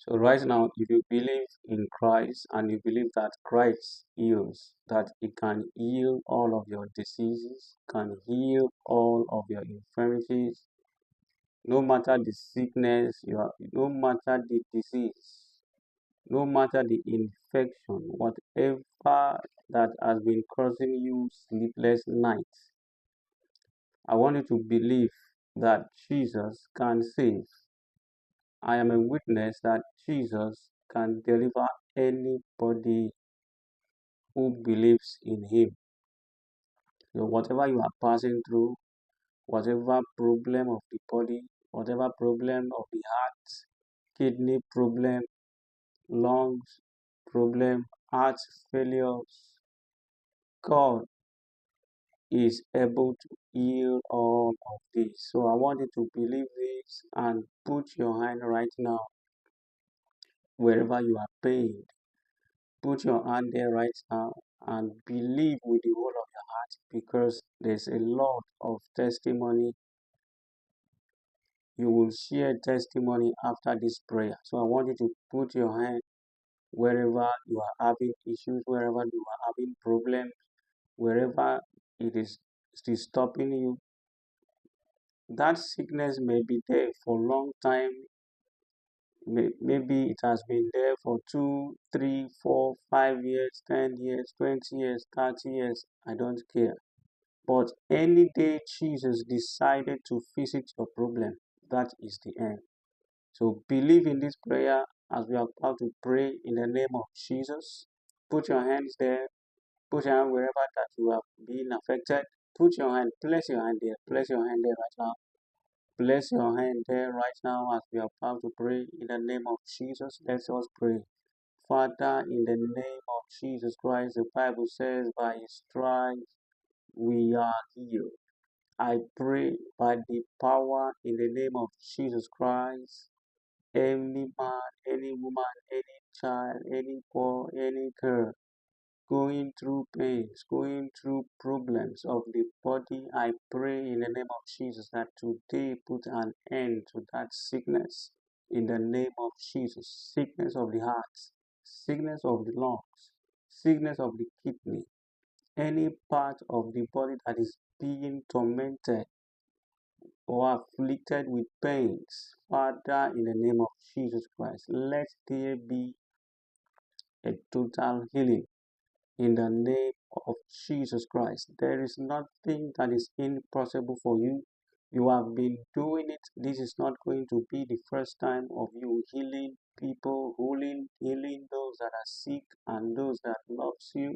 So right now, if you believe in Christ and you believe that Christ heals, that He can heal all of your diseases, can heal all of your infirmities, no matter the sickness no matter the disease, no matter the infection, whatever that has been causing you sleepless nights, I want you to believe that Jesus can save. I am a witness that Jesus can deliver anybody who believes in Him. So, whatever you are passing through, whatever problem of the body, whatever problem of the heart, kidney problem, lungs problem, heart failures, God is able to heal all of this. So, I want you to believe this and put your hand right now wherever you are pained. Put your hand there right now and believe with the whole of your heart, because there's a lot of testimony. You will share testimony after this prayer. So I want you to put your hand wherever you are having issues, wherever you are having problems, wherever it is stopping you. That sickness may be there for a long time. Maybe it has been there for 2, 3, 4, 5 years, 10 years, 20 years, 30 years. I don't care. But any day Jesus decided to visit your problem, that is the end. So believe in this prayer as we are about to pray in the name of Jesus. Put your hands there. Put your hand wherever that you have been affected. Put your hand, place your hand there. Place your hand there right now. Place your hand there right now as we are about to pray in the name of Jesus. Let us pray. Father, in the name of Jesus Christ, the Bible says, by His stripes we are healed. I pray by the power in the name of Jesus Christ, any man, any woman, any child, any boy, any girl going through pains, going through problems of the body, I pray in the name of Jesus that today put an end to that sickness in the name of Jesus. Sickness of the heart, sickness of the lungs, sickness of the kidney, any part of the body that is being tormented or afflicted with pains, Father, in the name of Jesus Christ, let there be a total healing in the name of Jesus Christ. There is nothing that is impossible for you. You have been doing it. This is not going to be the first time of you healing people, healing those that are sick and those that loves you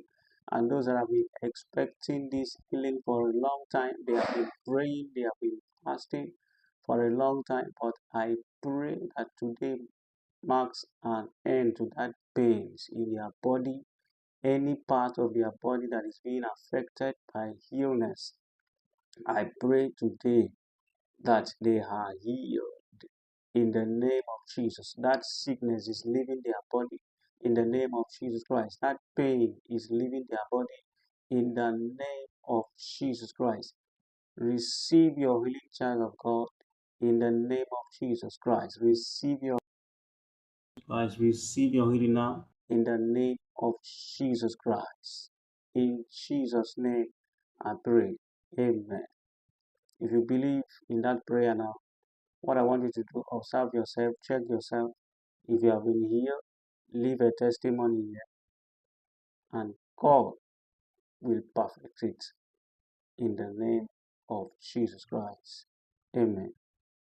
and those that have been expecting this healing for a long time. They have been praying, they have been fasting for a long time. But I pray that today marks an end to that pains in your body, any part of your body that is being affected by illness. I pray today that they are healed in the name of Jesus. That sickness is leaving their body in the name of Jesus Christ. That pain is leaving their body in the name of Jesus Christ. Receive your healing, child of God, in the name of Jesus Christ. Receive your healing now in the name of Jesus Christ. In Jesus' name I pray. Amen. If you believe in that prayer now, what I want you to do, observe yourself, check yourself. If you have been healed, leave a testimony here, and God will perfect it in the name of Jesus Christ. Amen.